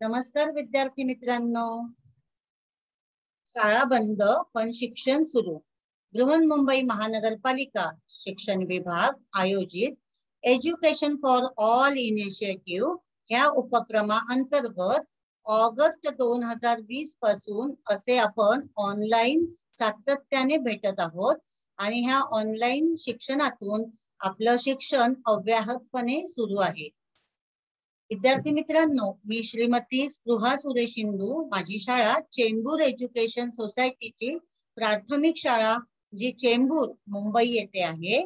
नमस्कार विद्यार्थी मित्रांनो, शाळा बंद पण शिक्षण सुरू. बृहन्मुंबई महानगरपालिका शिक्षण विभाग आयोजित एज्युकेशन फॉर ऑल इनिशिएटिव्ह ह्या उपक्रमाअंतर्गत ऑगस्ट 2020 पासून असे आपण ऑनलाईन सातत्याने भेटत आहोत आणि ह्या ऑनलाईन शिक्षणातून आपलं शिक्षण अव्याहतपणे सुरू आहे. विद्यार्थी मित्रांनो, मी श्रीमती स्पृहा सुरेश इंदू, माझी शाळा चेंबूर एज्युकेशन सोसायटीची प्राथमिक शाळा जी चेंबूर मुंबई येथे आहे.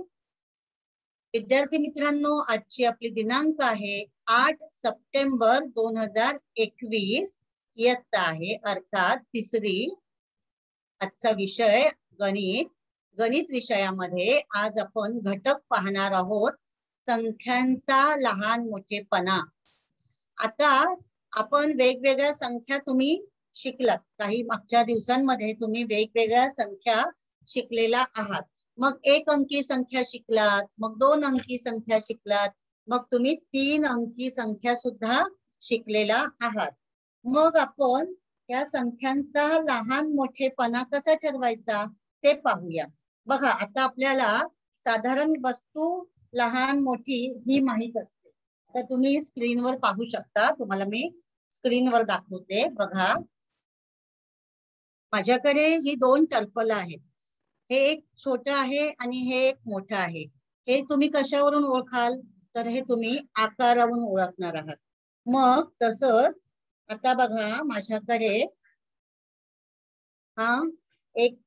विद्यार्थी मित्रांनो, आजची आपली दिनांक आहे 8 सप्टेंबर 2021, इयत्ता आहे अर्थात तिसरी. आजचा विषय गणित. गणित विषयामध्ये आज आपण घटक पाहणार आहोत, संख्यांचा लहान मोठेपणा. आता आपण वेगवेगळ्या संख्या तुम्ही शिकलात, काही मागच्या दिवसांमध्ये तुम्ही वेगवेगळ्या संख्या शिकलेला आहात. मग 1 अंकी संख्या शिकलात, मग 2 अंकी संख्या शिकलात, मग तुम्ही 3 अंकी संख्या सुद्धा शिकलेला आहात. मग आपण या संख्यांचा लहान मोठेपणा कसा ठरवायचा ते पाहूया. बघा, आता आपल्याला साधारण वस्तू लहान मोठी ही माहित असते. तर तुम्ही स्क्रीनवर पाहू शकता, तुम्हाला मी स्क्रीनवर दाखवते. बघा, माझ्याकडे ही 2 टर्पल आहेत. हे एक छोटं आहे आणि हे एक मोठं आहे. हे तुम्ही कशावरून ओळखाल? तर हे तुम्ही आकारावरून ओळखणार आहात. मग तसंच आता बघा, माझ्याकडे हा एक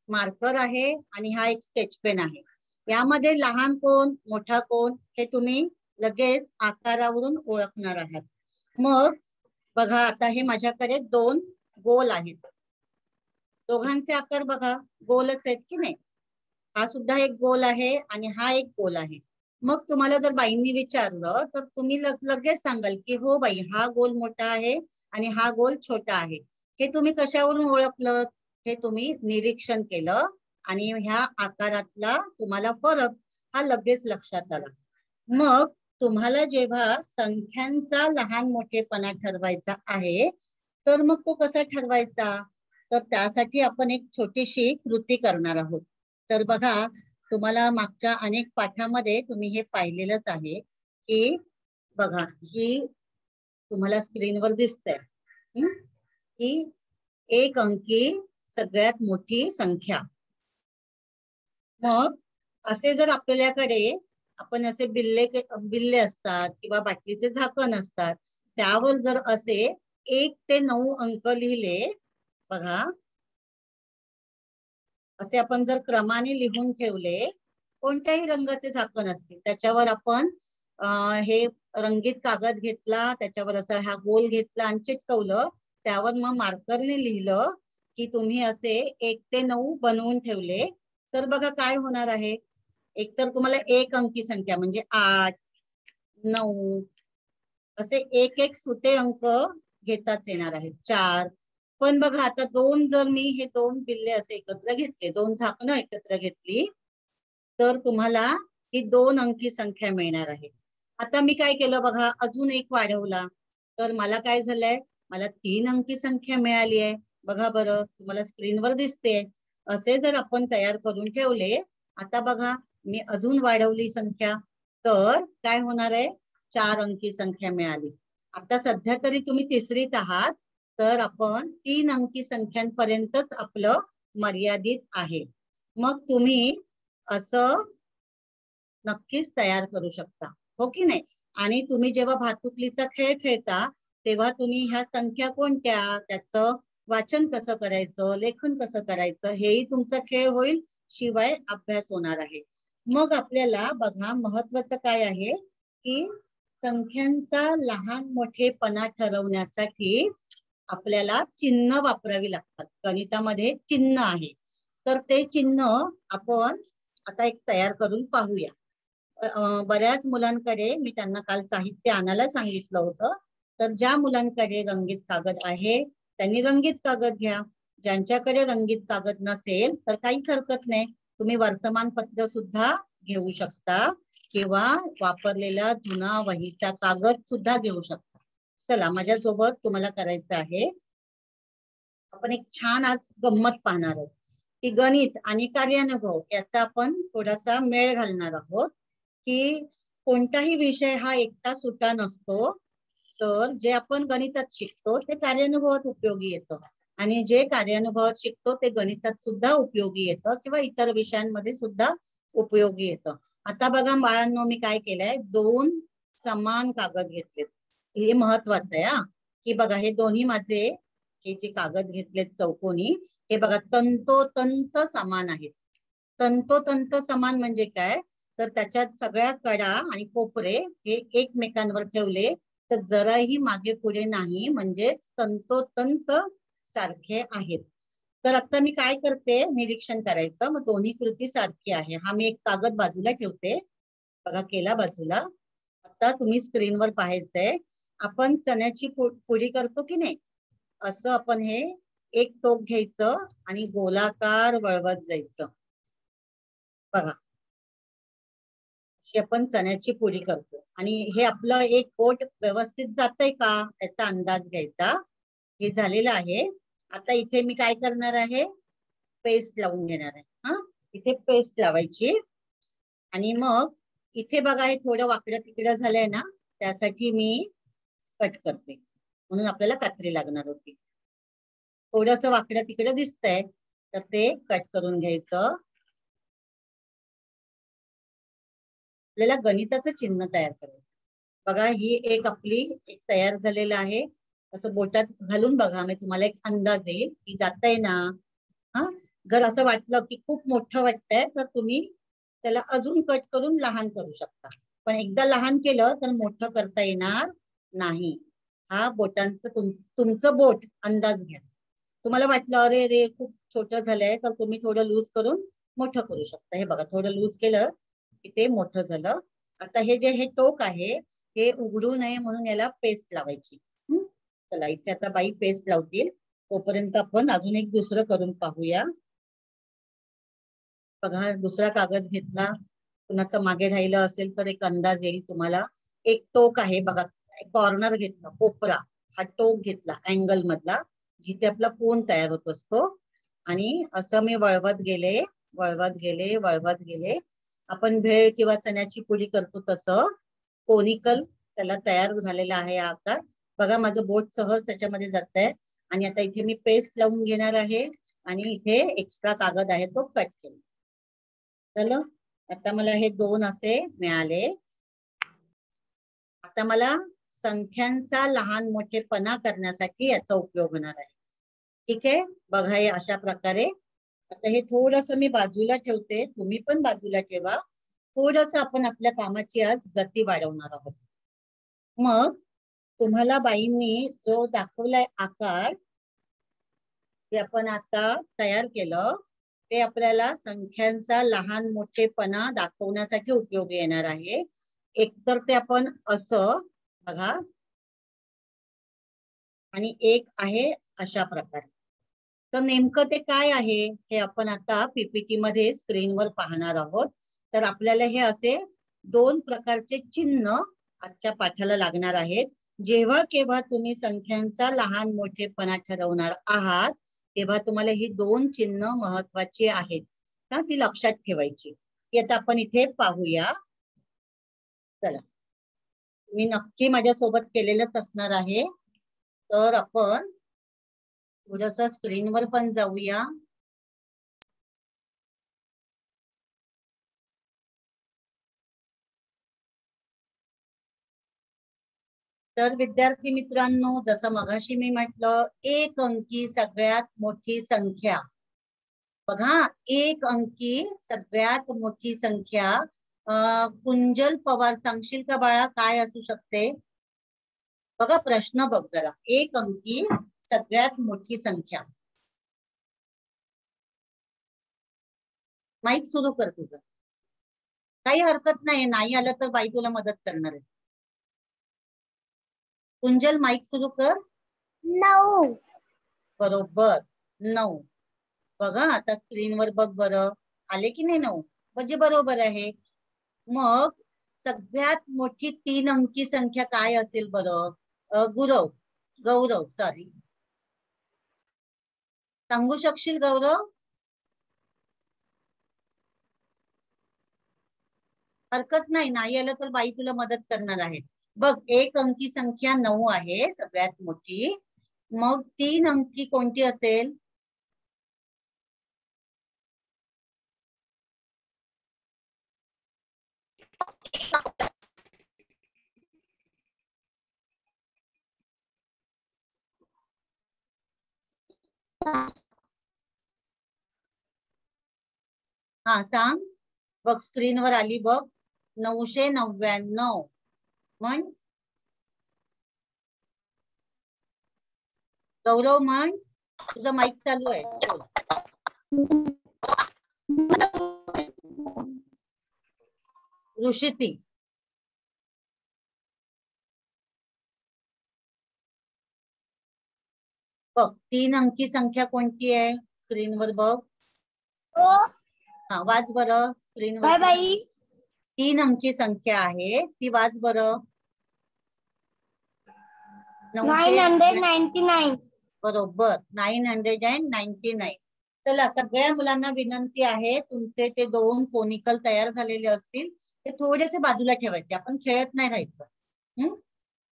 मार्कर आहे आणि हा एक स्केच पेन आहे. यामध्ये लहान कोण मोठा कोण हे तुम्ही लगेच आकारावरून ओळखणार आहात. मग बघा, आता हे माझ्याकडे 2 गोल आहेत. दोघांचे आकार बघा गोलच आहेत की नाही. हा सुद्धा एक गोल आहे आणि हा एक गोल आहे. मग तुम्हाला जर बाईंनी विचारलं तर तुम्ही लगेच सांगाल की हो बाई, हा गोल मोठा आहे आणि हा गोल छोटा आहे. हे तुम्ही कशावरून ओळखलं? हे तुम्ही निरीक्षण केलं आणि ह्या आकारातला तुम्हाला फरक हा लगेच लक्षात आला. मग तुम्हाला जेव्हा संख्यांचा लहान मोठेपणा ठरवायचा आहे तर मग तो कसा ठरवायचा? तर त्यासाठी आपण एक छोटीशी कृती करणार आहोत. तर बघा, तुम्हाला मागच्या अनेक पाठामध्ये तुम्ही हे पाहिलेलंच आहे की बघा, ही तुम्हाला स्क्रीनवर दिसतंय ही 1 अंकी सगळ्यात मोठी संख्या. मग असे जर आपल्याकडे आपण असे बिल्ले असतात किंवा बाटलीचे झाकण असतात, त्यावर जर असे 1 ते 9 अंक लिहिले, बघा असे आपण जर क्रमाने लिहून ठेवले, कोणत्याही रंगाचे झाकण असतील त्याच्यावर आपण हे रंगीत कागद घेतला, त्याच्यावर असा हा गोल घेतला आणि चिटकवलं, त्यावर मग मार्करने लिहिलं की तुम्ही असे 1 ते 9 बनवून ठेवले, तर बघा काय होणार आहे. एक तर तुम्हाला 1 अंकी संख्या म्हणजे 8, 9 असे एक सुटे अंक घेताच येणार आहेत. 4. पण बघा, आता 2 जर मी हे 2 बिल्ले असे एकत्र घेतले, 2 झाकणं एकत्र घेतली, तर तुम्हाला ही 2 अंकी संख्या मिळणार आहे. आता मी काय केलं बघा, अजून 1 वाढवला, तर मला काय झालंय, मला 3 अंकी संख्या मिळाली आहे. बघा बरं, तुम्हाला स्क्रीनवर दिसते. असे जर आपण तयार करून ठेवले, आता बघा मी अजून वाढवली संख्या, तर काय होणार आहे, 4 अंकी संख्या मिळाली. आता सध्या तरी तुम्ही तिसरीत आहात, तर आपण 3 अंकी संख्यांपर्यंतच आपलं मर्यादित आहे. मग तुम्ही असं नक्कीच तयार करू शकता, हो की नाही. आणि तुम्ही जेव्हा भातुकलीचा खेळ खेळता तेव्हा तुम्ही ह्या संख्या कोणत्या, त्याचं वाचन कसं करायचं, लेखन कसं करायचं, हेही तुमचा खेळ होईल, शिवाय अभ्यास होणार आहे. मग आपल्याला बघा, महत्वाचं काय आहे की संख्यांचा लहान मोठेपणा ठरवण्यासाठी आपल्याला चिन्ह वापरावी लागतात. गणितामध्ये चिन्ह आहे, तर ते चिन्ह आपण आता एक तयार करून पाहूया. बऱ्याच मुलांकडे मी त्यांना काल साहित्य आणायला सांगितलं होतं, तर ज्या मुलांकडे रंगीत कागद आहे त्यांनी रंगीत कागद घ्या. ज्यांच्याकडे रंगीत कागद नसेल तर काहीच हरकत नाही, तुम्ही वर्तमानपत्र सुद्धा घेऊ शकता किंवा वापरलेला जुना वहीचा कागद सुद्धा घेऊ शकता. चला, माझ्यासोबत तुम्हाला करायचं आहे. आपण एक छान आज गंमत पाहणार आहोत की गणित आणि कार्यानुभव याचा आपण थोडासा मेळ घालणार आहोत. की कोणताही विषय हा एकटा सुटा नसतो, तर जे आपण गणितात शिकतो ते कार्यानुभवात उपयोगी येतं आणि जे कार्यानुभवात शिकतो ते गणितात सुद्धा उपयोगी येतं किंवा इतर विषयांमध्ये सुद्धा उपयोगी येतं. आता बघा बाळांनो, मी काय केलंय, 2 समान कागद घेतलेत. हे महत्वाचं आहे हा, की बघा हे दोन्ही माझे हे जे कागद घेतलेत चौकोनी, हे बघा तंतोतंत समान आहेत. तंतोतंत समान म्हणजे काय, तर त्याच्यात सगळ्या कडा आणि कोपरे हे एकमेकांवर ठेवले तर जराही मागे पुढे नाही, म्हणजे तंतोतंत सारखे आहेत. तर आता मी काय करते, निरीक्षण करायचं. मग दोन्ही कृती सारखी आहे. हा मी एक कागद बाजूला ठेवते, बघा केला बाजूला. आता तुम्ही स्क्रीनवर पाहायचंय, आपण चण्याची पुडी करतो की नाही, असं आपण हे एक टोक घ्यायचं आणि गोलाकार वळवत जायचं. बघा आपण चण्याची पुडी करतो आणि हे आपलं एक बोट व्यवस्थित जातंय का याचा अंदाज घ्यायचा. हे झालेलं आहे. आता इथे मी काय करणार आहे, पेस्ट लावून घेणार आहे. हा, इथे पेस्ट लावायची आणि मग इथे बघा हे थोडं वाकडं तिकडं झालंय ना, त्यासाठी मी कट करते, म्हणून आपल्याला कात्री लागणार होती. थोडस वाकडं तिकडं दिसतंय तर ते कट करून घ्यायचं. आपल्याला गणिताचं चिन्ह तयार करायचं. बघा ही एक आपली एक तयार झालेलं आहे. असं बोटात घालून बघा, मी तुम्हाला एक अंदाज येईल की जातंय ना. हा, जर असं वाटलं की खूप मोठं वाटतंय तर तुम्ही त्याला अजून कट करून लहान करू शकता, पण एकदा लहान केलं तर मोठं करता येणार नाही. हा बोटांचं तुमचं बोट अंदाज घ्या. तुम्हाला वाटलं अरे रे खूप छोटं झालंय तर तुम्ही थोडं लूज करून मोठं करू शकता. हे बघा थोडं लूज केलं की ते मोठं झालं. आता हे जे हे टोक आहे हे उघडू नये म्हणून याला पेस्ट लावायची. चला इथे आता बाई पेस्ट लावतील, तोपर्यंत आपण अजून एक दुसरं करून पाहूया. बघा दुसरा कागद घेतला, कुणाचं मागे राहिलं असेल तर एक अंदाज येईल तुम्हाला. एक टोक आहे बघा, कॉर्नर घेतला, कोपरा हा टोक घेतला अँगल मधला, जिथे आपला कोन तयार होत असतो. आणि असं मी वळवत गेले वळवत गेले वळवत गेले. आपण भेळ किंवा चण्याची पुडी करतो तसं कोनिकल त्याला तयार झालेला आहे आकार. बघा माझं बोट सहज त्याच्यामध्ये जात आहे. आणि आता इथे मी पेस्ट लावून घेणार आहे आणि इथे एक्स्ट्रा कागद आहे तो कट केला. चलो, आता मला हे 2 असे मिळाले. आता मला संख्यांचा लहान मोठेपणा करण्यासाठी याचा उपयोग होणार आहे. ठीक आहे, बघा हे अशा प्रकारे. आता हे थोडस मी बाजूला ठेवते, तुम्ही पण बाजूला ठेवा. थोडस आपण आपल्या कामाची आज गती वाढवणार आहोत. मग तुम्हाला बाईंनी जो दाखवलाय आकार, ते आपण आता तयार केलं, ते आपल्याला संख्यांचा लहान मोठेपणा दाखवण्यासाठी उपयोगी येणार आहे. एकतर ते आपण असं बघा आणि एक आहे अशा प्रकारे. तर नेमकं ते काय आहे हे आपण आता पीपीटी मध्ये स्क्रीनवर पाहणार आहोत. तर आपल्याला हे असे 2 प्रकारचे चिन्ह आजच्या पाठाला लागणार आहेत. जेव्हा केव्हा तुम्ही संख्यांचा लहान मोठेपणा ठरवणार आहात तेव्हा तुम्हाला ही 2 चिन्ह महत्वाची आहेत का ती लक्षात ठेवायची. ती आता आपण इथे पाहूया. चला, मी नक्की माझ्यासोबत केलेलंच असणार आहे. तर आपण थोडस स्क्रीनवर पण जाऊया. तर विद्यार्थी मित्रांनो, जसं मगाशी मी म्हटलं, एक अंकी सगळ्यात मोठी संख्या. बघा, एक अंकी सगळ्यात मोठी संख्या कुंजल पवार, सांगशील का बाळा काय असू शकते? बघा प्रश्न बघ जरा. एक अंकी सगळ्यात मोठी संख्या. माईक सुरू कर तुझं. काही हरकत नाही, नाही आलं तर बाई तुला मदत करणार आहे. कुंजल माईक सुरू कर. 9. बरोबर 9. बघा आता स्क्रीनवर बघ बरं, आले की नाही 9? म्हणजे बरोबर आहे. मग सगळ्यात मोठी 3 अंकी संख्या काय असेल बरं? गौरव सॉरी, सांगू शकशील गौरव? हरकत नाही, नाही आलं तर बाई तुला मदत करणार आहे. बघ एक अंकी संख्या 9 आहे सगळ्यात मोठी. मग 3 अंकी कोणती असेल? हा सांग. बघ स्क्रीनवर आली बघ. 999 म्हण. गौरव म्हण, तुझा माईक चालू आहे, बोल. ऋषिती, बघ 3 अंकी संख्या कोणती आहे स्क्रीनवर बघ. हा वाच बरं स्क्रीनवर. बाई 3 अंकी संख्या आहे ती वाच बरं. 999. बरोबर 999. चला सगळ्या मुलांना विनंती आहे, तुमचे ते 2 कोनिकल तयार झालेले असतील ते थोडेसे बाजूला ठेवायचे. आपण खेळत नाही राहायचं.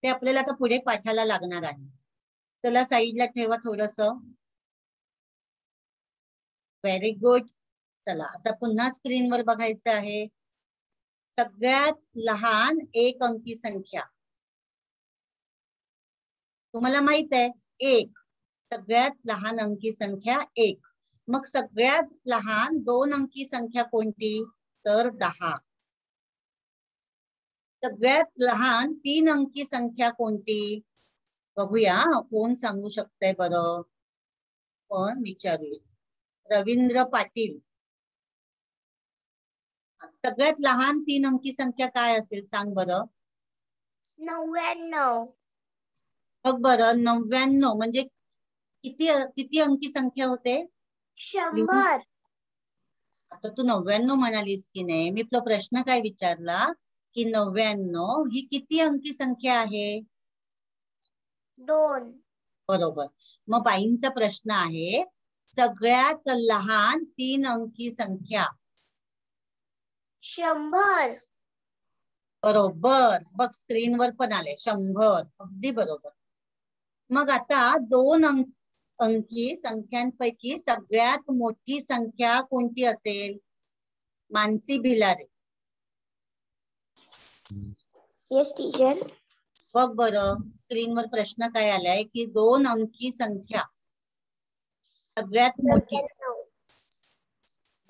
ते आपल्याला आता पुढे पाठाला लागणार आहे. चला साईडला ठेवा थोडस. Very good. चला आता पुन्हा स्क्रीनवर बघायचं आहे. सगळ्यात लहान एक अंकी संख्या तुम्हाला माहित आहे 1. सगळ्यात लहान अंकी संख्या 1. मग सगळ्यात लहान 2 अंकी संख्या कोणती? तर 10. सगळ्यात लहान 3 अंकी संख्या कोणती? बघूया कोण सांगू शकतंय बरं. पण विचारूया. रवींद्र पाटील. सगळ्यात लहान 3 अंकी संख्या काय असेल सांग बरं. 99. बघ बरं 99 म्हणजे किती किती अंकी संख्या होते? 100. आता तू 99 म्हणालीस की नाही, मी तुला प्रश्न काय विचारला की 99 ही किती अंकी संख्या आहे? 2. बरोबर. मग बाईंचा प्रश्न आहे सगळ्यात लहान 3 अंकी संख्या. 100. बरोबर. बघ स्क्रीनवर पण आले 100. अगदी बरोबर. मग आता 2 अंकी संख्यांपैकी सगळ्यात मोठी संख्या कोणती असेल? मानसी भिलारे. Yes teacher. बघ बरं स्क्रीनवर प्रश्न काय आलाय की 2 अंकी संख्या सगळ्यात मोठी.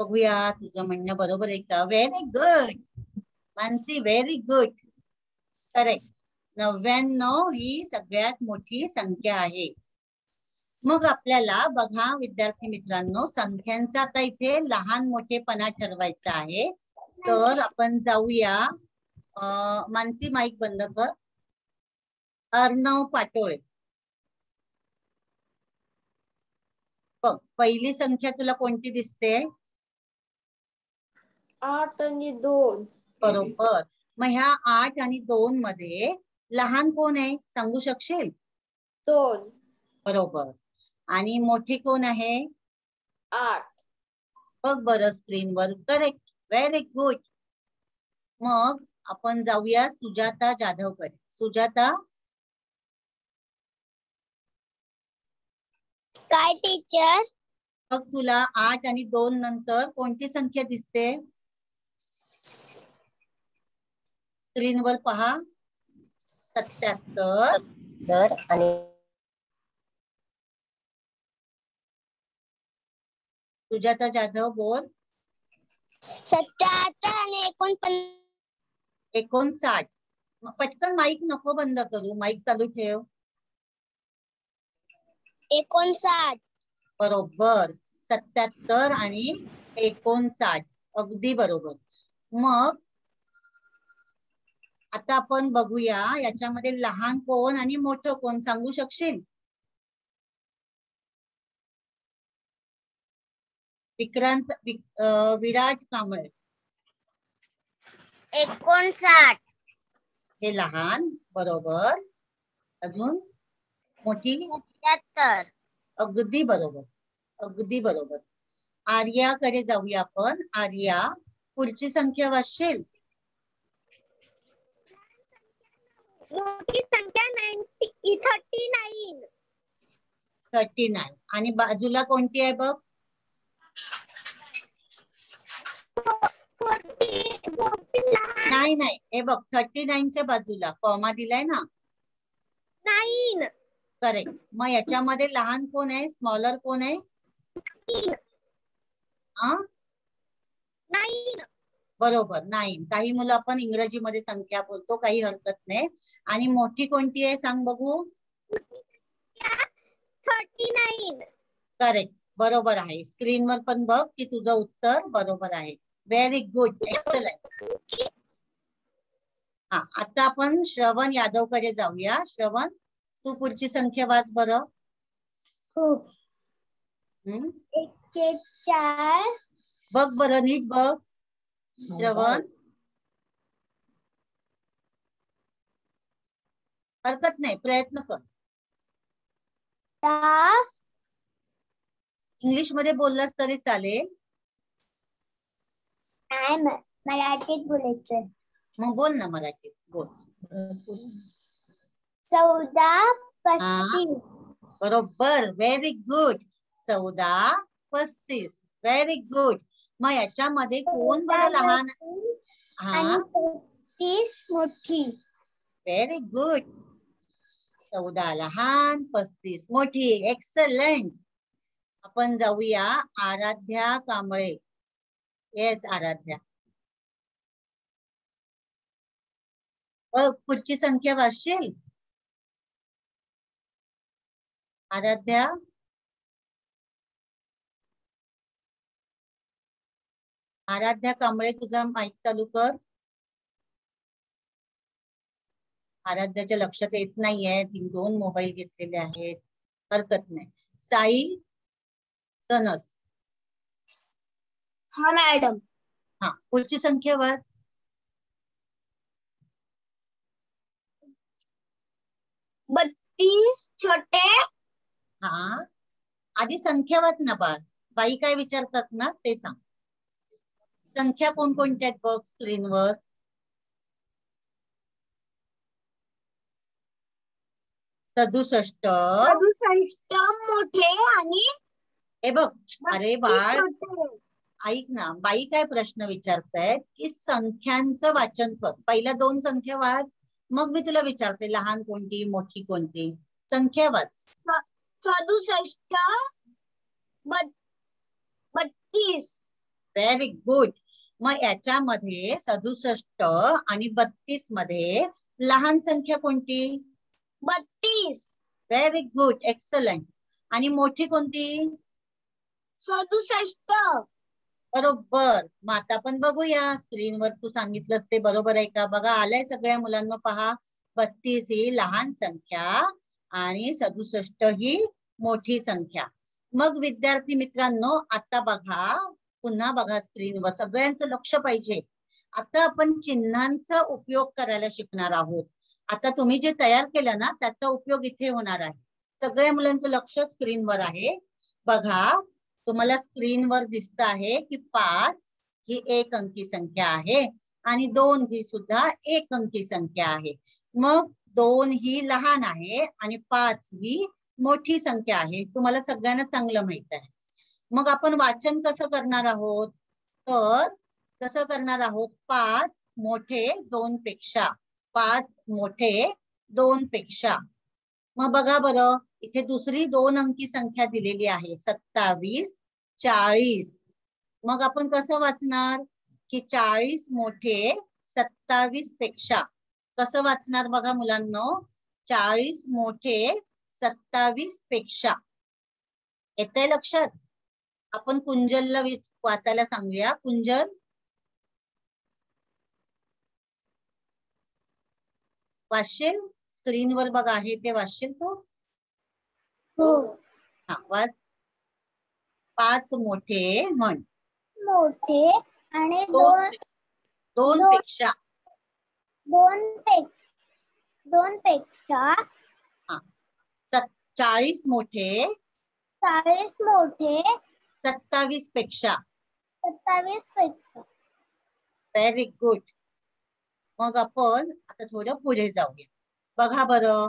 बघूया तुझं म्हणणं बरोबर आहे का? Very good Mansi, very good. Correct. 99 ही सगळ्यात मोठी संख्या आहे. मग आपल्याला बघा विद्यार्थी मित्रांनो, संख्यांचा आता इथे लहान मोठेपणा ठरवायचा आहे. तर आपण जाऊया. मानसी माईक बंद कर. अर्णव पाटोळे. बघ पहिली संख्या तुला कोणती दिसते? 8 आणि 2. बरोबर. मग ह्या 8 आणि 2 मध्ये लहान कोण आहे सांगू शकशील? 2. बरोबर. आणि मोठे कोण आहे? 8. बघ बरं स्क्रीनवर. करेक्ट. Very good. मग आपण जाऊया सुजाता जाधवकडे. सुजाता. काय टीचर? मग तुला 8 आणि 2 नंतर कोणती संख्या दिसते? स्क्रीनवर पहा. 77. आणि सुजाता जाधव बोल. 77 आणि 59. पटकन माईक नको बंद करू, माईक चालू ठेव. 59. बरोबर. 77 आणि 59. अगदी बरोबर. मग आता आपण बघूया याच्यामध्ये लहान कोण आणि मोठं कोण सांगू शकशील? विराट कांबळे. 59. हे लहान. बरोबर. अजून मोठी? 77. अगदी बरोबर. अगदी बरोबर. आर्याकडे जाऊया आपण. आर्या, पुढची संख्या वाचशील? मोठी संख्या 39. 39. आणि बाजूला कोणती आहे बघ? 40. नाही नाही, हे बघ 39च्या बाजूला कॉमा दिलाय ना. 9. करेक्ट. मग याच्यामध्ये लहान कोण आहे, स्मॉलर कोण आहे? 9. बरोबर, 9. काही मुलं आपण इंग्रजीमध्ये संख्या बोलतो, काही हरकत नाही. आणि मोठी कोणती आहे सांग बघू? 39. करेक्ट. बरोबर आहे. स्क्रीनवर पण बघ की तुझं उत्तर बरोबर आहे. Very good, excellent. हा, आता आपण श्रवण यादव कडे जाऊया. श्रवण, तू पुढची संख्या वाच बरं. 41. बघ बरं, नीट बघ श्रवण. हरकत नाही, प्रयत्न कर. इंग्लिश मध्ये बोललास तरी चालेल. मराठीत बोलायचं. मग बोल ना मराठीत, बोल. 14, 35. बरोबर, व्हेरी गुड. 14, 35. Very good. मग याच्यामध्ये कोण बरं लहान? आणि 35 मोठी. Very good. 14 लहान, 35 मोठी. एक्सलंट. आपण जाऊया आराध्या कांबळे. येस आराध्या. पुढची संख्या वाचशील आराध्या? आराध्या कांबळे, तुझा माईक चालू कर. आराध्याच्या लक्षात येत नाहीये, 2 मोबाईल घेतलेले आहेत. हरकत नाही. साई सनस. हा मॅडम. हा, पुढची संख्या वाच. 32 छोटे. हा, आधी संख्या वाच ना बाळ. बाई काय विचारतात ना ते सांग. संख्या कोणकोणत्या आहेत बघ स्क्रीनवर. 67 मोठे आणि हे बघ. अरे बाळ ऐक ना, बाई काय प्रश्न विचारतायत की संख्यांचं वाचन कर. पहिल्या 2 संख्या वाच, मग मी तुला विचारते लहान कोणती मोठी कोणती. संख्या वाच. 67, 32. Very good. मग याच्यामध्ये 67 आणि 32 मध्ये लहान संख्या कोणती? 32. Very good, excellent. आणि मोठी कोणती? 67. बरोबर. मग आता आपण बघूया स्क्रीनवर तू सांगितलंस ते बरोबर आहे का बघा. आलंय सगळ्या मुलांना पहा. 32 ही लहान संख्या आणि 67 ही मोठी संख्या. मग विद्यार्थी मित्रांनो, आता बघा, पुन्हा बघा स्क्रीनवर. सगळ्यांचं लक्ष पाहिजे. आता आपण चिन्हांचा उपयोग करायला शिकणार आहोत. आता तुम्ही जे तयार केलं ना त्याचा उपयोग इथे होणार आहे. सगळ्या मुलांचं लक्ष स्क्रीनवर आहे. बघा, तुम्हाला स्क्रीनवर दिसत आहे की 5 ही 1 अंकी संख्या आहे आणि 2 ही सुद्धा 1 अंकी संख्या आहे. मग 2 ही लहान आहे आणि 5 ही मोठी संख्या आहे. तुम्हाला सगळ्यांना चांगलं माहित आहे. मग आपण वाचन कसं करणार आहोत? तर कसं करणार आहोत? 5 मोठे 2 पेक्षा. 5 मोठे 2 पेक्षा. मग बघा बरं, इथे दुसरी 2 अंकी संख्या दिलेली आहे 27, 40. मग आपण कसं वाचणार? की 40 मोठे 27 पेक्षा. कसं वाचणार बघा मुलांनो, 40 मोठे 27 पेक्षा. येतंय लक्षात? आपण कुंजलला वाचायला सांगूया. कुंजल वाचशील? स्क्रीनवर बघा आहे ते वाचशील तू? हो. हा वाच. 5 मोठे म्हण. मोठे आणि दोन पेक्षा. दोन पेक्षा. हा 40 मोठे 40 मोठे 27 पेक्षा. 27 पेक्षा. Very good. मग आपण आता थोडं पुढे जाऊया. बघा बरं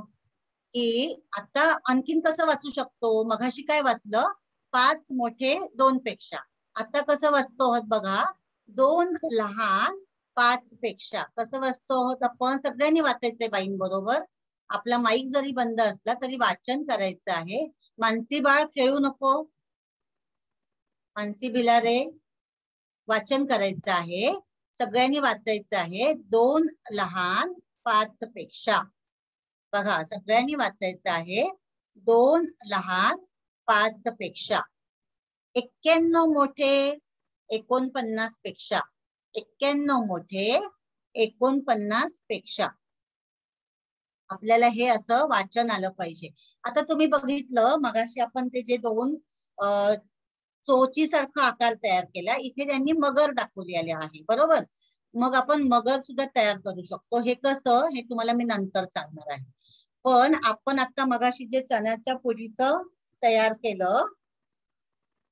की आता आणखीन कसं वाचू शकतो. मगाशी काय वाचलं, 5 मोठे 2 पेक्षा. आता कसं वाचतो आहोत बघा, 2 लहान 5 पेक्षा. कसं वाचतो आहोत आपण? सगळ्यांनी वाचायचंय बाईंबरोबर. आपला माईक जरी बंद असला तरी वाचन करायचं आहे. मानसी बाळ खेळू नको. मानसी भिलारे वाचन करायचं आहे. सगळ्यांनी वाचायचं आहे. 2 लहान 5 पेक्षा. बघा सगळ्यांनी वाचायचं आहे. 2 लहान 5 पेक्षा. 91 मोठे 49 पेक्षा. 91 मोठे 49 पेक्षा. आपल्याला हे असं वाचन आलं पाहिजे. आता तुम्ही बघितलं मगाशी आपण ते जे 2 चोची सारखा आकार तयार केला, इथे त्यांनी मगर दाखवलेले आहे बरोबर. मग आपण मगर सुद्धा तयार करू शकतो. हे कसं हे तुम्हाला मी नंतर सांगणार आहे. पण आपण आता मगाशी जे चण्याच्या पुरीचं तयार केलं,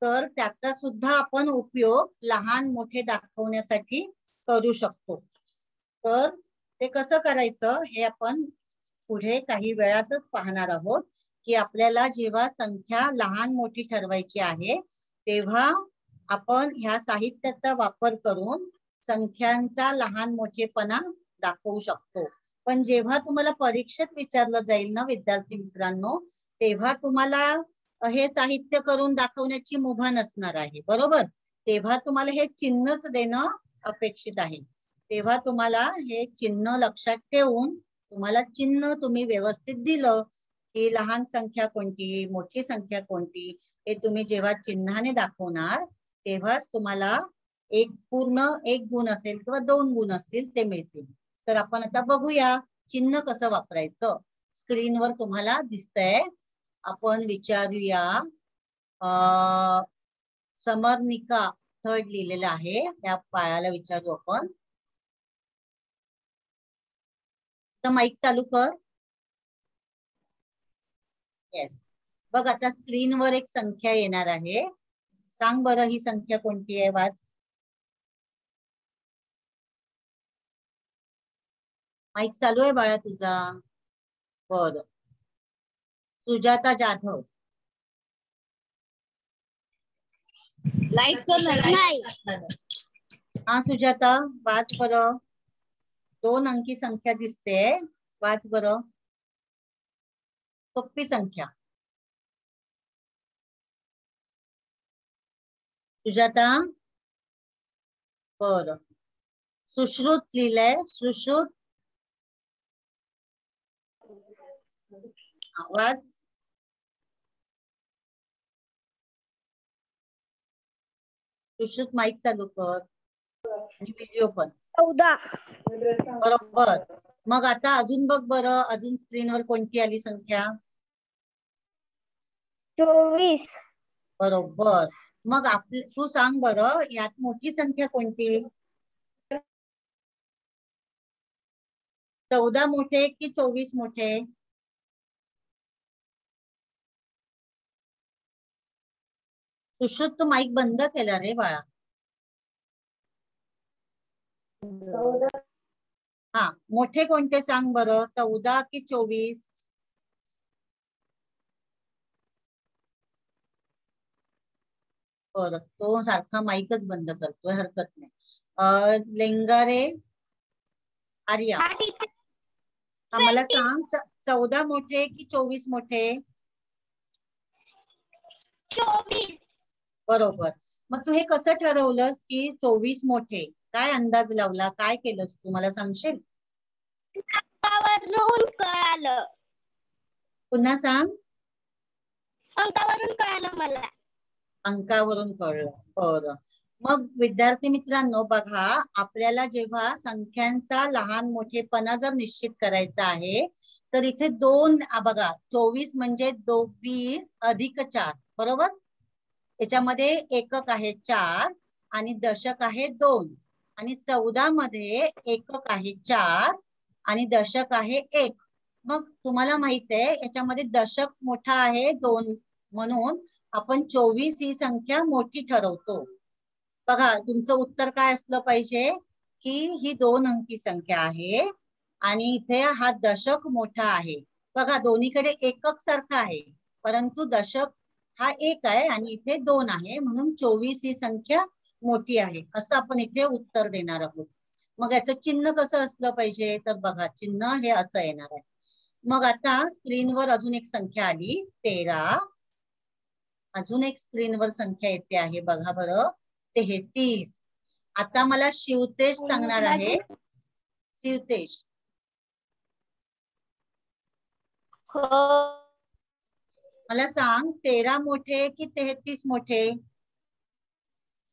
तर त्याचा सुद्धा आपण उपयोग लहान मोठे दाखवण्यासाठी करू शकतो. तर ते कसं करायचं हे आपण पुढे काही वेळातच पाहणार आहोत. की आपल्याला जेव्हा संख्या लहान मोठी ठरवायची आहे तेव्हा आपण ह्या साहित्याचा वापर करून संख्यांचा लहान मोठेपणा दाखवू शकतो. पण जेव्हा तुम्हाला परीक्षेत विचारलं जाईल ना विद्यार्थी मित्रांनो, तेव्हा तुम्हाला हे साहित्य करून दाखवण्याची मुभा नसणार आहे बरोबर. तेव्हा तुम्हाला हे चिन्हच देणं अपेक्षित आहे. तेव्हा तुम्हाला हे चिन्ह लक्षात ठेवून तुम्हाला चिन्ह तुम्ही व्यवस्थित दिलं की लहान संख्या कोणती मोठी संख्या कोणती हे तुम्ही जेव्हा चिन्हाने दाखवणार तेव्हाच तुम्हाला पूर्ण 1 गुण असेल किंवा 2 गुण असतील ते मिळतील. तर आपण आता बघूया चिन्ह कसं वापरायचं. स्क्रीनवर तुम्हाला दिसतंय. आपण विचारूया समर्निका 3rd लिहिलेलं आहे, त्या बाळाला विचारू आपण. तर माईक चालू कर. येस. बघ आता स्क्रीनवर एक संख्या येणार आहे. सांग बरं ही संख्या कोणती आहे? वाच. माईक चालू आहे बाळा तुझा? बरं. सुजाता जाधव. लाईक करणार नाही. हा सुजाता वाच बरं. 2 अंकी संख्या दिसते, वाच बरं. सोपी संख्या. सुजाता. बरं. सुश्रुत लिहिलंय. सुश्रुत आवाज. सुश्रुत माईक चालू कर आणि व्हिडिओ पण. 14. बरोबर. मग आता अजून बघ बरं, अजून स्क्रीनवर कोणती आली संख्या? 24. बरोबर. मग तू सांग बरं यात मोठी संख्या कोणती? 14 मोठे की 24 मोठे? सुश्रुत तू माईक बंद केला रे बाळा. हा मोठे कोणते सांग बरं, 14 की 24? बरं तो सारखा माईकच बंद करतोय, हरकत नाही. लेंगारे आर्या, हा मला सांग 14 मोठे की 24 मोठे? 24. बरोबर. मग तू हे कसं ठरवलंस की 24 मोठे? काय अंदाज लावला, काय केलंस तू मला सांगशील? अंकावरून कळालं. पुन्हा सांग. अंकावरून कळालं मला. अंकावरून कळलं. बरं. मग विद्यार्थी मित्रांनो बघा, आपल्याला जेव्हा संख्यांचा लहान मोठेपणा जर निश्चित करायचा आहे तर इथे दोन बघा, 24 म्हणजे 20 अधिक 4 बरोबर. त्याच्यामध्ये एकक आहे 4 आणि दशक आहे 2 आणि 14 मध्ये एकक आहे 4 आणि दशक आहे 1. मग तुम्हाला माहित आहे याच्यामध्ये दशक मोठा आहे 2 म्हणून आपण 24 ही संख्या मोठी ठरवतो. बघा तुमचं उत्तर काय असलं पाहिजे की ही 2 अंकी संख्या आहे आणि इथे हा दशक मोठा आहे. बघा दोन्हीकडे एकक सारखा आहे परंतु दशक हा 1 आहे आणि इथे 2 आहे म्हणून 24 ही संख्या मोठी आहे असं आपण इथे उत्तर देणार आहोत. मग याचं चिन्ह कसं असलं पाहिजे तर बघा चिन्ह हे असं येणार आहे. मग आता स्क्रीनवर अजून एक संख्या आली 13. अजून एक स्क्रीनवर संख्या येते आहे बघा बरं 33. आता मला शिवतेज सांगणार आहे. शिवतेज मला सांग 13 मोठे की 33 मोठे?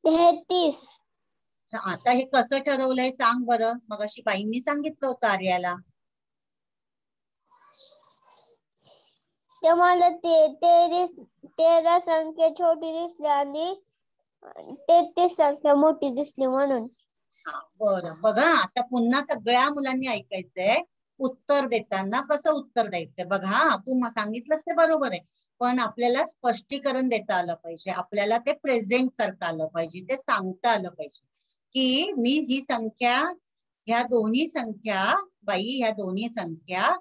33. आता हे कसं ठरवलंय सांग बरं. मग अशी बाईंनी सांगितलं होतं आर्याला. ते मला 13 संख्या छोटी दिसली आणि 33 संख्या मोठी दिसली म्हणून. बरं बघा आता पुन्हा सगळ्या मुलांनी ऐकायचंय. उत्तर देताना कसं उत्तर द्यायचंय बघा. तू सांगितलंस ते बरोबर आहे पण आपल्याला स्पष्टीकरण देता आलं पाहिजे. आपल्याला ते प्रेझेंट करता आलं पाहिजे. ते सांगता आलं पाहिजे की मी ही संख्या ह्या दोन्ही संख्या ह्या दोन्ही संख्या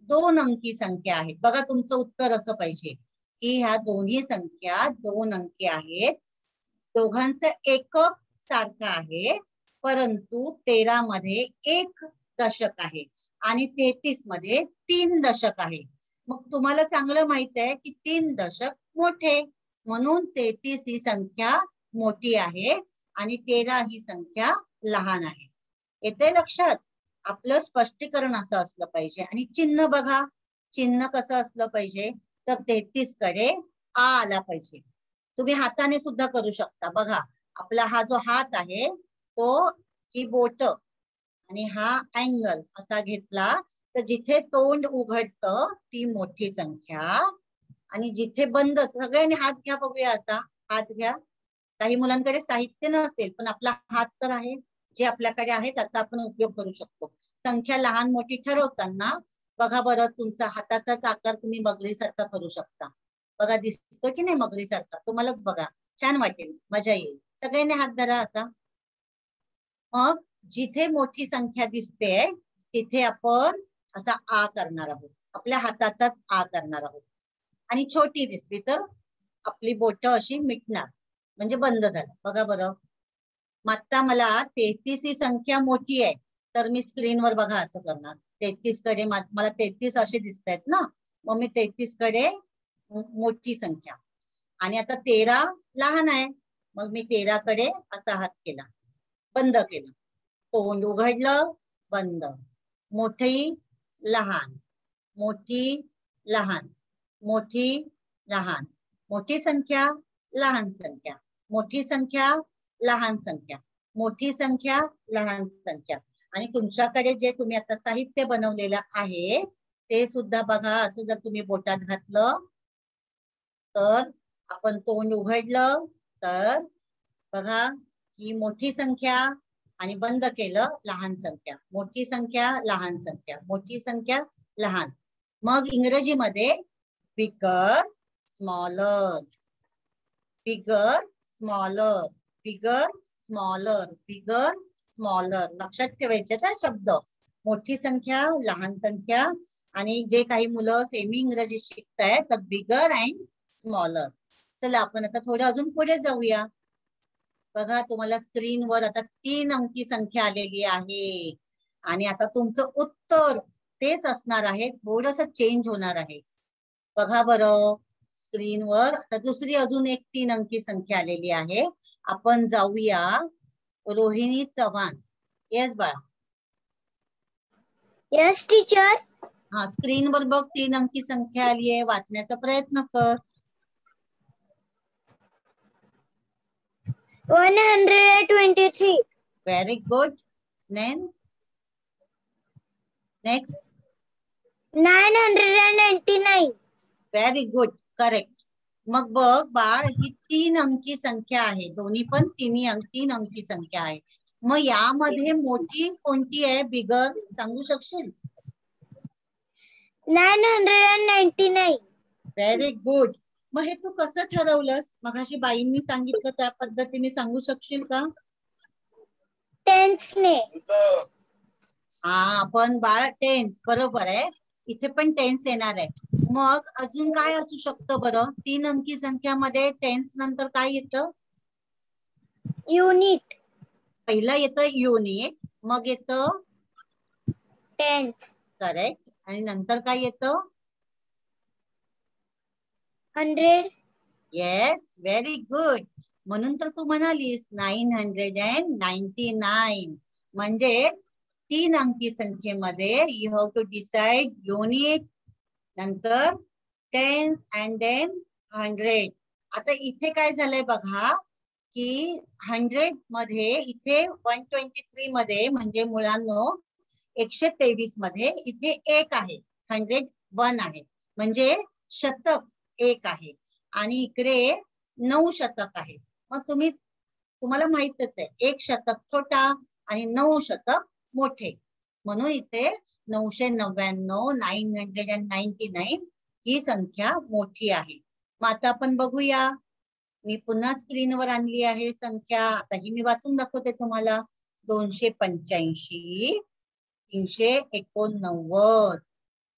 2 अंकी संख्या आहेत. बघा तुमचं उत्तर असं पाहिजे की ह्या दोन्ही संख्या 2 अंकी आहेत. दोघांचं एकक सारखं आहे परंतु 13 मध्ये 1 दशक आहे आणि 33 मध्ये 3 दशक आहे. मग तुम्हाला चांगलं माहित आहे की 3 दशक मोठे म्हणून 33 ही संख्या मोठी आहे आणि 13 ही संख्या लहान आहे. येते लक्षात? आपलं स्पष्टीकरण असं असलं पाहिजे. आणि चिन्ह बघा, चिन्ह कसं असलं पाहिजे तर 33 कडे आ आला पाहिजे. तुम्ही हाताने सुद्धा करू शकता. बघा आपला हा जो हात आहे तो ही बोट आणि हा अँगल असा घेतला तर जिथे तोंड उघडतं ती मोठी संख्या आणि जिथे बंद, सगळ्यांनी हात घ्या बघूया. असा हात घ्या. काही मुलांकडे साहित्य नसेल पण आपला हात तर आहे. जे आपल्याकडे आहे त्याचा आपण उपयोग करू शकतो. संख्या लहान मोठी ठरवताना बघा बरं तुमचा हाताचाच आकार तुम्ही मगरीसारखा करू शकता. बघा दिसतो की नाही मगरीसारखा? तुम्हालाच बघा, छान वाटेल, मजा येईल. सगळ्यांनी हात धरा असा. मग जिथे मोठी संख्या दिसते तिथे आपण असा आ करणार आहोत. आपल्या हाताचाच आ करणार आहोत. आणि छोटी दिसली तर आपली बोट अशी मिटणार म्हणजे बंद झालं. बघा बरं. आता मला 33 ही संख्या मोठी आहे तर मी स्क्रीनवर बघा असं करणार. 33 कडे मला 33 असे दिसत आहेत ना, मग मी 33 कडे मोठी संख्या आणि आता 13 लहान आहे मग मी 13 कडे असा हात केला, बंद केलं. तोंड उघडलं, बंद. मोठी लहान, मोठी लहान, मोठी लहान, मोठी संख्या लहान संख्या, मोठी संख्या लहान संख्या, मोठी संख्या लहान संख्या. आणि तुमच्याकडे जे तुम्ही आता साहित्य बनवलेलं आहे ते सुद्धा बघा. असं जर तुम्ही बोटात घातलं तर आपण तोंड उघडलं तर बघा ही मोठी संख्या आणि बंद केलं लहान संख्या, मोठी संख्या लहान संख्या, मोठी संख्या लहान. मग इंग्रजीमध्ये बिगर स्मॉलर, बिगर स्मॉलर, बिगर स्मॉलर, बिगर स्मॉलर. लक्षात ठेवायचे त्या शब्द. मोठी संख्या लहान संख्या आणि जे काही मुलं सेमी इंग्रजी शिकतायत तर बिगर अँड स्मॉलर. चला आपण आता थोडं अजून पुढे जाऊया. बघा तुम्हाला स्क्रीनवर आता 3 अंकी संख्या आलेली आहे आणि आता तुमचं उत्तर तेच असणार आहे, थोडस चेंज होणार आहे. बघा बरं स्क्रीनवर आता दुसरी अजून एक 3 अंकी संख्या आलेली आहे. आपण जाऊया रोहिणी चव्हाण. येस बाळा. Yes teacher. हा, स्क्रीनवर बघ 3 अंकी संख्या आली आहे. वाचण्याचा प्रयत्न कर. 123. Very good. Next. 999. Very good, correct. मग बघ बाळ, ही 3 अंकी संख्या आहे. दोन्ही पण 3 अंकी संख्या आहे. मग यामध्ये मोठी कोणती आहे, बिगर, सांगू शकशील? 999. Very good. मग हे तू कसं ठरवलंस? मगाशी बाईंनी सांगितलं त्या पद्धतीने सांगू शकशील का? टेन्सने. हा, पण बाळ टेन्स बरोबर आहे. इथे पण टेन्स येणार आहे. मग अजून काय असू शकतं बरं? 3 अंकी संख्यामध्ये टेन्स नंतर काय येतं? युनिट. पहिलं येतं युनिट, मग येतं टेन्स. करेक्ट, आणि नंतर काय येतं? 100. Yes, very good. म्हणून तर तू म्हणालीस 999. म्हणजे 3 अंकी संख्येमध्ये you have to decide unit, नंतर टेन्स अँड देन 100. आता इथे काय झालंय बघा की 100 मध्ये इथे 123 मध्ये म्हणजे मुलांनो 123 मध्ये इथे 1 आहे. 101 आहे म्हणजे शतक 1 आहे, आणि इकडे 9 शतक आहे. मग तुम्हाला माहितच आहे, 1 शतक छोटा आणि 9 शतक मोठे, म्हणून इथे 999, 999 ही संख्या मोठी आहे. मग आता आपण बघूया. मी पुन्हा स्क्रीनवर आणली आहे संख्या. आता ही मी वाचून दाखवते तुम्हाला. 285, 389.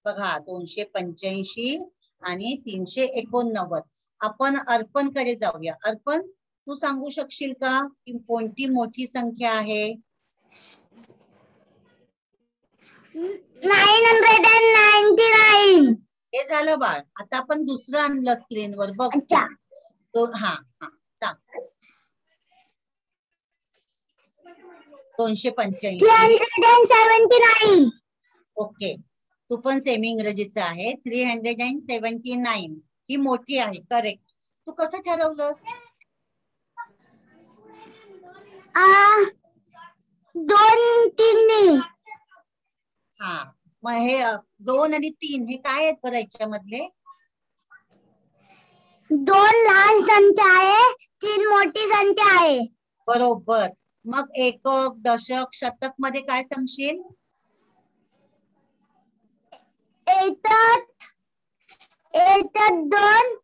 बघा, 285 आणि 389. आपण अर्पणकडे जाऊया. अर्पण, तू सांगू शकशील का की कोणती मोठी संख्या आहे? 999. हे झालं बाळ. आता आपण दुसरं आणलं स्क्रीनवर बघ. अच्छा. हा सांग. 285. 379. ओके, तू पण सेमी इंग्रजीचा आहे. 379 ही मोठी आहे. करेक्ट. तू कसं ठरवलंस? 2 3. हा, मग हे 2 आणि 3 हे काय आहेत बरं याच्यामधले? 2 लहान संख्या आहे, 3 मोठी संख्या आहे. बरोबर. मग एकक, दशक, शतक मध्ये काय सांगशील? येतात 2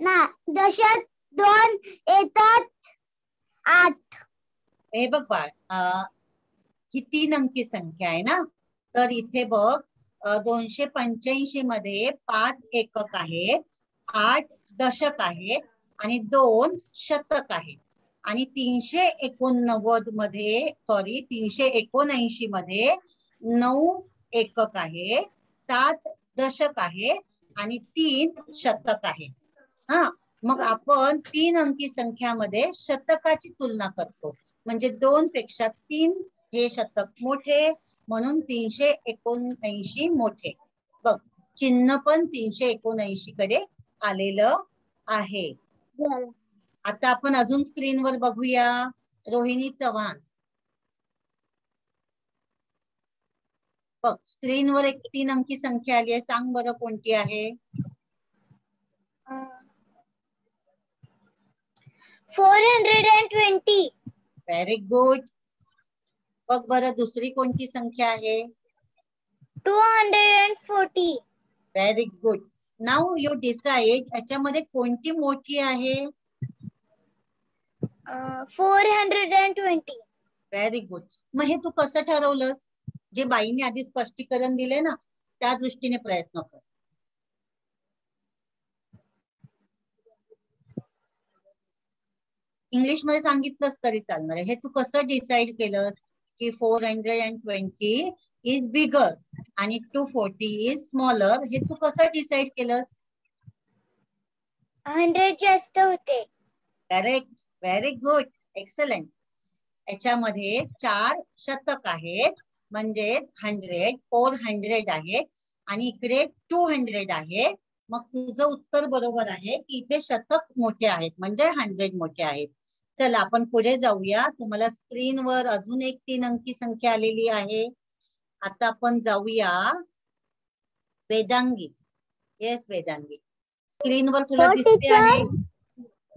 ना, दशक 2 येतात 8. हे बघ बाळ, ही 3 अंकी संख्या आहे ना, तर इथे बघ 285 मध्ये 5 एकक आहेत, 8 दशक आहेत आणि 2 शतक आहेत, आणि 389 मध्ये 9 एकक आहे, 7 दशक आहे आणि 3 शतक आहे. हा, मग आपण 3 अंकी संख्यामध्ये शतकाची तुलना करतो, म्हणजे 2 पेक्षा 3 हे शतक मोठे, म्हणून 379 मोठे. बघ, चिन्ह पण 379 कडे आलेलं आहे. आता आपण अजून स्क्रीनवर बघूया. रोहिणी चव्हाण, बघ स्क्रीनवर एक 3 अंकी संख्या आली आहे. सांग बरं कोणती आहे? 420. Very good. बघ बरं दुसरी कोणती संख्या आहे? 240. Very good. Now you decide याच्यामध्ये कोणती मोठी आहे? 420. Very good. मग हे तू कसं ठरवलंस? जे बाईंनी आधी स्पष्टीकरण दिले ना, त्या दृष्टीने प्रयत्न कर. इंग्लिश मध्ये सांगितलंस तरी चालणार आहे. हे तू कसं डिसाइड केलंस की 420 इज बिगर आणि 240 इज स्मॉलर? हे तू कसं डिसाइड केलंस? 100 जास्त होते. Correct, very good, excellent. याच्यामध्ये 4 शतक आहेत, म्हणजेच 100, 400 आहे आणि इकडे 200 आहे. मग तुझं उत्तर बरोबर आहे की इथे शतक मोठे आहेत म्हणजे 100 मोठे आहेत. चला आपण पुढे जाऊया. तुम्हाला स्क्रीनवर अजून एक 3 अंकी संख्या आलेली आहे. आता आपण जाऊया वेदांगी. येस वेदांगी, स्क्रीनवर तुला दिसते आहे.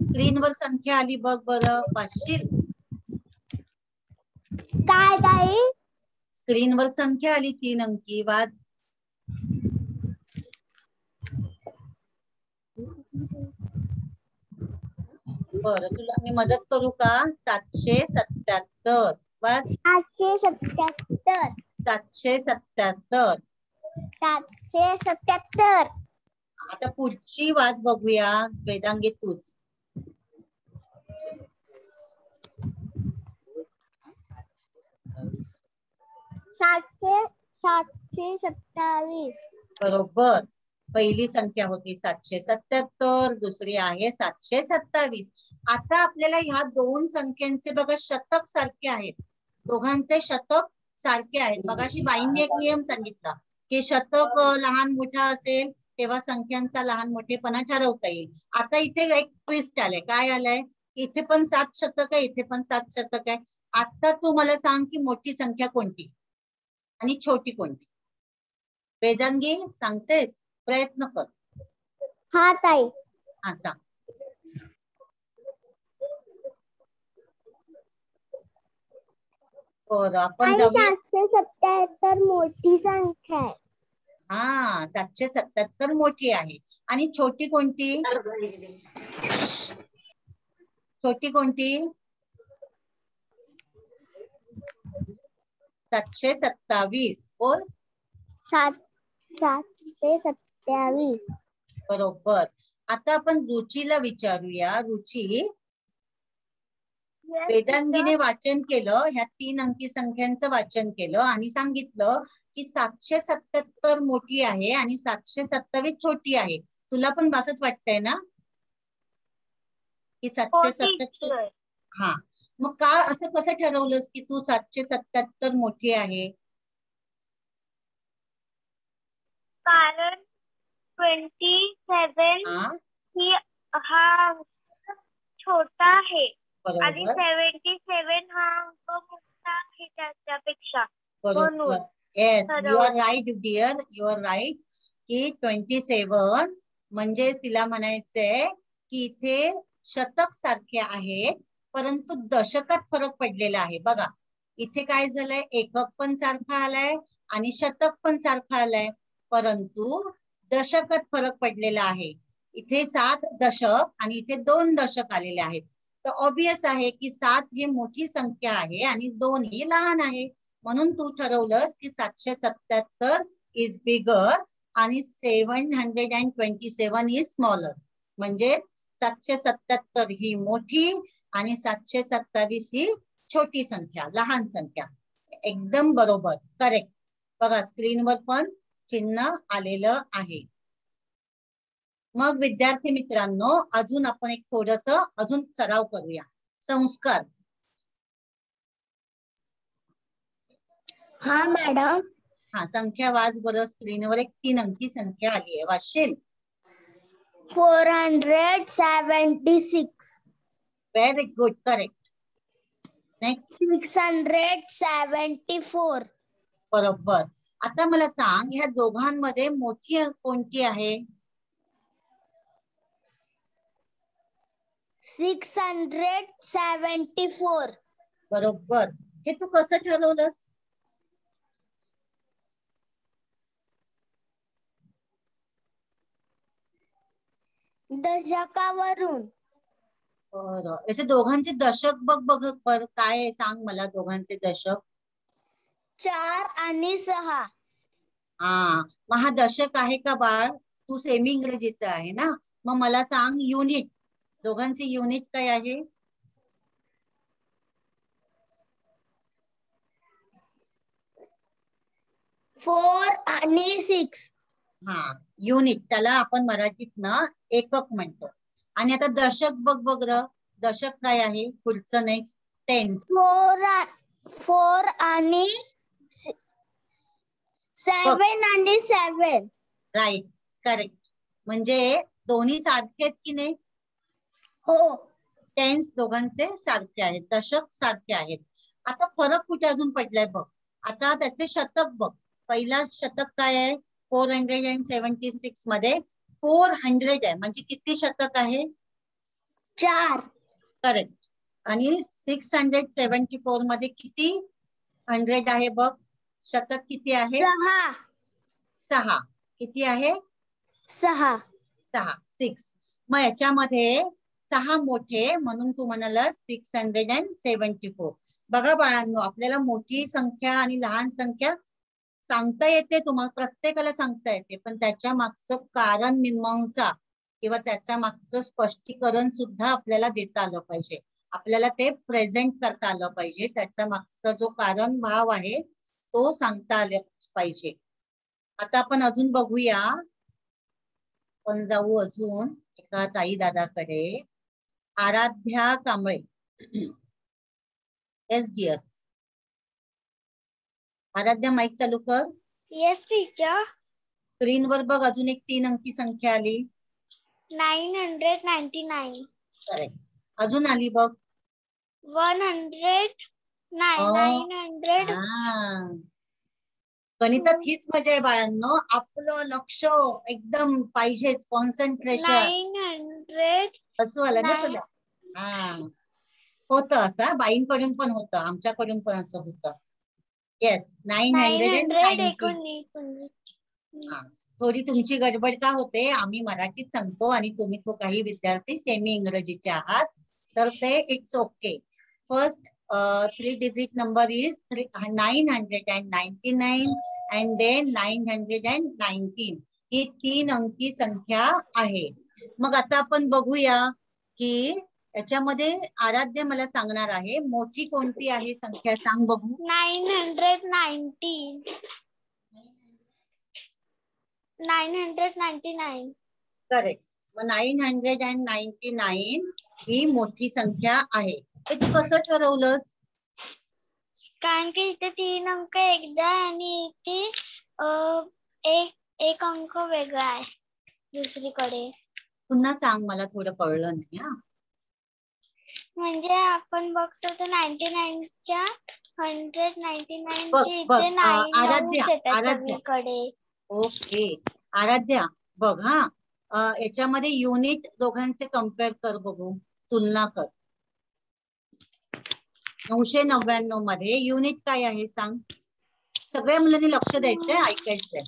स्क्रीनवर संख्या आली बघ बरं, वाचशील? काय ताई? स्क्रीनवर संख्या आली 3 अंकी, वाच. बरं तुला मी मदत करू का? 777. वाच. 777. 777. 777. आता पुढची वाच बघूया वेदांगी तूच. 727. बरोबर. पहिली संख्या होती 777, दुसरी आहे 727. आता आपल्याला ह्या दोन संख्यांचे बघा शतक सारखे आहेत, दोघांचे शतक सारखे आहेत. मगाशी बाईंनी एक नियम सांगितला की शतक लहान मोठा असेल तेव्हा संख्यांचा लहान मोठेपणा ठरवता येईल. आता इथे एक ट्विस्ट आलंय. काय आलंय? इथे पण 7 शतक आहे, इथे पण 7 शतक आहे. आता तू मला सांग की मोठी संख्या कोणती आणि छोटी कोणती? वेदांगी सांगतेस? प्रयत्न कर. हा ताई. हा सांग. बरं आपण जाऊया. 777 मोठी संख्या आहे. हा 777 मोठी आहे. आणि छोटी कोणती? छोटी कोणती? 727. बोल. 727. बरोबर. आता आपण रुचीला विचारूया. रुची, वेदांगीने वाचन केलं, ह्या 3 अंकी संख्यांचं वाचन केलं आणि सांगितलं की 777 मोठी आहे आणि 727 छोटी आहे. तुला पण असंच वाटतंय ना की 777? हा, मग का असं कसं ठरवलंस की तू 777 मोठी आहे? कारण 27 ही हा छोटा आहे आणि 77 हा अंक मोठा आहे त्याच्यापेक्षा. बरोबर. Yes, you are right dear, you are right. की 27 म्हणजे तिला म्हणायचंय की इथे शतक सारखे आहेत परंतु दशकात फरक पडलेला आहे. बघा इथे काय झालंय, एकक पण सारखा आलाय आणि शतक पण सारखा आलाय, परंतु दशकात फरक पडलेला आहे. इथे 7 दशक आणि इथे 2 दशक आलेले आहेत. तर ऑब्वियस आहे की 7 ही मोठी संख्या आहे आणि 2 ही लहान आहे. म्हणून तू ठरवलंस की 777 इज बिगर आणि 727 इज स्मॉलर. म्हणजे 777 ही मोठी आणि 727 ही छोटी संख्या, लहान संख्या. एकदम बरोबर, करेक्ट. बघा स्क्रीनवर पण चिन्ह आलेलं आहे. मग विद्यार्थी मित्रांनो अजून आपण एक थोडस अजून सराव करूया. संस्कार. हा मॅडम. हा संख्या वाच बरं. स्क्रीनवर एक 3 अंकी संख्या आली आहे, वाचशील? 476. Very good, correct. नेक्स्ट. 674. बरोबर. आता मला सांग ह्या दोघांमध्ये मोठी कोणती आहे? 674. बरोबर. हे तू कसं ठरवलंस? दशकावरून. बरं, याचे दोघांचे दशक बघ बघ पर काय आहे सांग मला दोघांचे दशक. 4 आणि 6. हा, मग हा दशक आहे का बाळ? तू सेमी इंग्रजीचा आहे ना, मग मला सांग युनिट. दोघांचे युनिट काय आहे? 4 आणि 6. हा, युनिट, त्याला आपण मराठीत ना एकक म्हणतो. आणि आता दशक बघ बघ र, दशक काय आहे पुढचं नेक्स्ट? टेन्स. 4 आणि 7 आणि 7. Right, correct. म्हणजे दोन्ही सारखे आहेत की नाही? हो. टेन्स दोघांचे सारखे आहेत, दशक सारखे आहेत. आता फरक कुठे अजून पडलाय बघ. आता त्याचे शतक बघ. पहिला शतक काय आहे? 476 मध्ये 400 आहे, म्हणजे किती शतक आहे? 4. करेक्ट. आणि 674 मध्ये किती 100 आहे बघ? शतक किती आहे? 6. 6. किती आहे? 6. 6. मग याच्यामध्ये 6 मोठे, म्हणून तू म्हणाला 674. बघा बाळांनो, आपल्याला मोठी संख्या आणि लहान संख्या सांगता येते, तुम्हाला प्रत्येकाला सांगता येते, पण त्याच्या मागचं कारण मीमांसा किंवा त्याच्या मागचं स्पष्टीकरण सुद्धा आपल्याला देता आलं पाहिजे. आपल्याला ते प्रेझेंट करता आलं पाहिजे. त्याच्या मागचा जो कारण भाव आहे तो सांगता आला पाहिजे. आता आपण अजून बघूया. आपण जाऊ अजून एका ताई दादाकडे. Aaradhya Kamble. Yes dear. Aaradhya, mic चालू कर. Yes teacher. स्क्रीनवर बघ, अजून एक 3 अंकी संख्या आली. 999. करेक्ट. अजून आली बघ. 100. 900. गणितात हीच मजा आहे बाळांनो. आपलं लक्ष एकदम पाहिजेच, कॉन्सन्ट्रेशन. 900. असं आलं ना तुला? होतं असं. बाईंकडून पण होतं, आमच्याकडून पण असं होतं. येस, 990. थोडी तुमची गडबड का होते? आम्ही मराठीत सांगतो आणि तुम्ही तो काही विद्यार्थी सेमी इंग्रजीचे आहात, तर ते it's okay. First 3 digit number is 999 and then 919. ही 3 अंकी संख्या आहे. मग आता आपण बघूया की याच्यामध्ये आराध्य मला सांगणार आहे मोठी कोणती आहे संख्या, सांग बघू. 919. 999. करेक्ट. मग 999 ही मोठी संख्या आहे. हे तू कसं ठरवलंस? कारण की इथे 3 अंक एकदा आणि इथे एक अंक वेगळा आहे दुसरीकडे. पुन्हा सांग, मला थोडं कळलं नाही. म्हणजे आपण बघतो तर 99च्या 199 बघ चे बघ इथे 9 आराध्या, सगळीकडे. ओके आराध्या, बघ याच्यामध्ये युनिट दोघांचे कम्पेअर कर बघू, तुलना कर. 999 मध्ये युनिट काय आहे सांग. सगळ्या मुलांनी लक्ष द्यायचंय, ऐकायचंय.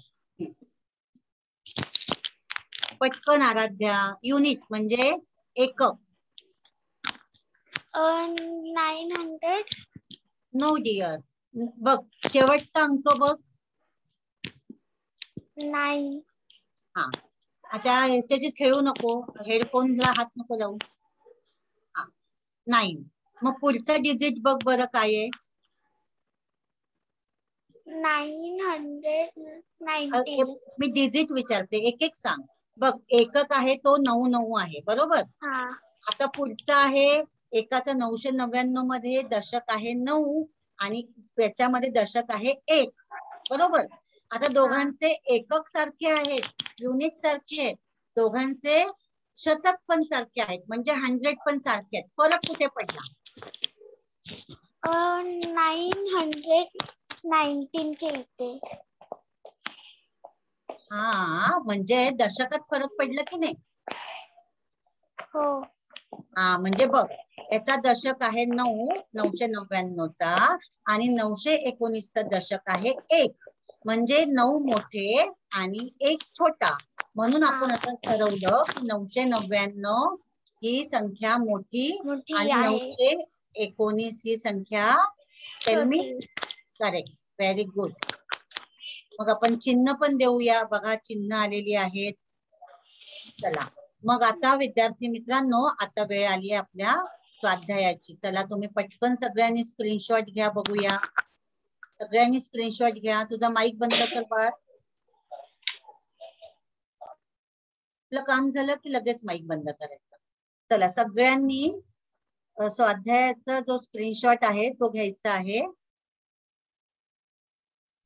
पटकन आराध्या. युनिट म्हणजे एकक. 900. No dear. बघ शेवटचा अंक बघ. 9. आता त्याची खेळू नको, हेडफोनला हात नको लावू. 9. मग पुढचा डिजिट बघ बरं काय आहे. 919. मी डिजिट विचारते, एक एक सांग. बघ एकक आहे तो 99 आहे, बरोबर. आता पुढचा आहे एकाचा 999 मध्ये दशक आहे 9 आणि त्याच्यामध्ये दशक आहे 1, बरोबर. आता दोघांचे एकक सारखे आहेत, युनिट सारखे आहेत, दोघांचे शतक पण सारखे आहेत, म्हणजे 100 पण सारखे आहेत. फरक कुठे पडला? 919 चे इथे. म्हणजे दशकात फरक पडला की नाही? हो. म्हणजे बघ याचा दशक आहे 9, 999 चा, आणि 919 चा दशक आहे 1, म्हणजे 9 मोठे आणि 1 छोटा. म्हणून आपण असं ठरवलं की 999 ही संख्या मोठी आणि 919 ही संख्या करेक्ट. Very good. मग आपण चिन्ह पण देऊया. बघा चिन्ह आलेली आहेत. चला मग आता विद्यार्थी मित्रांनो, आता वेळ आली आहे आपल्या स्वाध्यायाची. चला तुम्ही पटकन सगळ्यांनी स्क्रीनशॉट घ्या, बघूया. सगळ्यांनी स्क्रीनशॉट घ्या. तुझा माईक बंद कर बाळ. आपलं काम झालं की लगेच माईक बंद करायचं. चला सगळ्यांनी स्वाध्यायाचा जो स्क्रीनशॉट आहे तो घ्यायचा आहे.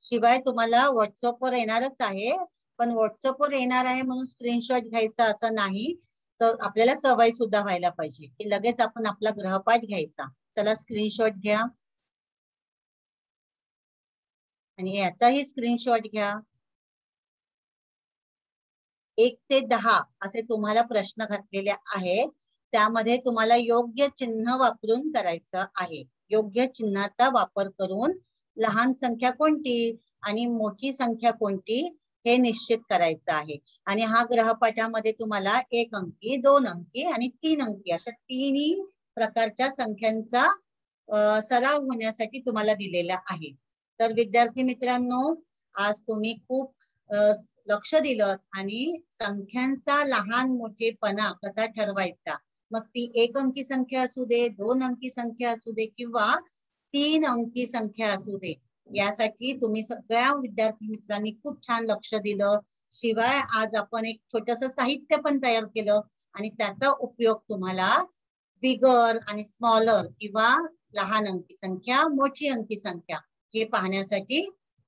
शिवाय तुम्हाला व्हॉट्सअपवर येणारच आहे, पण व्हॉट्सअपवर येणार आहे म्हणून स्क्रीनशॉट घ्यायचा असं नाही. तर आपल्याला सवय सुद्धा व्हायला पाहिजे की लगेच आपण आपला गृहपाठ घ्यायचा. चला स्क्रीनशॉट घ्या आणि याचाही स्क्रीनशॉट घ्या. 1 ते 10 असे तुम्हाला प्रश्न घातलेले आहेत. त्यामध्ये तुम्हाला योग्य चिन्ह वापरून करायचं आहे. योग्य चिन्हाचा वापर करून लहान संख्या कोणती आणि मोठी संख्या कोणती हे निश्चित करायचं आहे. आणि हा गृहपाठामध्ये तुम्हाला 1 अंकी, 2 अंकी आणि 3 अंकी अशा तिन्ही प्रकारच्या संख्यांचा सराव होण्यासाठी तुम्हाला दिलेला आहे. तर विद्यार्थी मित्रांनो, आज तुम्ही खूप लक्ष दिलं आणि संख्यांचा लहान मोठेपणा कसा ठरवायचा, मग ती 1 अंकी संख्या असू दे, 2 अंकी संख्या असू दे किंवा 3 अंकी संख्या असू दे, यासाठी तुम्ही सगळ्या विद्यार्थी मित्रांनी खूप छान लक्ष दिलं. शिवाय आज आपण एक छोटस साहित्य पण तयार केलं आणि त्याचा उपयोग तुम्हाला बिगर आणि स्मॉलर किंवा लहान अंकी संख्या, मोठी अंकी संख्या हे पाहण्यासाठी,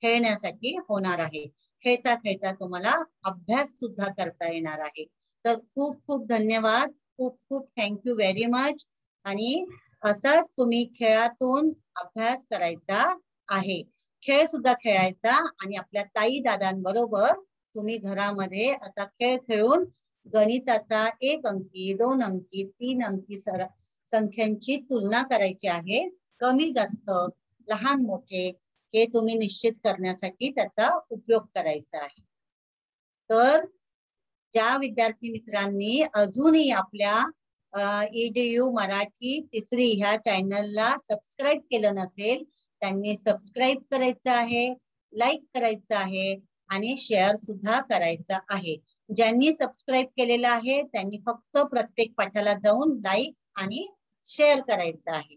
खेळण्यासाठी होणार आहे. खेळता खेळता तुम्हाला अभ्यास सुद्धा करता येणार आहे. तर खूप खूप धन्यवाद. खूप खूप थँक्यू व्हेरी मच. आणि असंच तुम्ही खेळातून अभ्यास करायचा आहे. खेळ सुद्धा खेळायचा आणि आपल्या ताई दादांबरोबर तुम्ही घरामध्ये असा खेळ खेळून गणिताचा 1 अंकी, 2 अंकी, 3 अंकी संख्यांची तुलना करायची आहे. कमी जास्त, लहान मोठे हे तुम्ही निश्चित करण्यासाठी त्याचा उपयोग करायचा आहे. तर ज्या विद्यार्थी मित्रांनी अजूनही आपल्या EDU मराठी तिसरी ह्या चॅनलला सबस्क्राईब केलं नसेल, त्यांनी सबस्क्राईब करायचं आहे, लाईक करायचं आहे आणि शेअर सुद्धा करायचा आहे. ज्यांनी सबस्क्राईब केलेलं आहे त्यांनी फक्त प्रत्येक पाठाला जाऊन लाईक आणि शेअर करायचं आहे.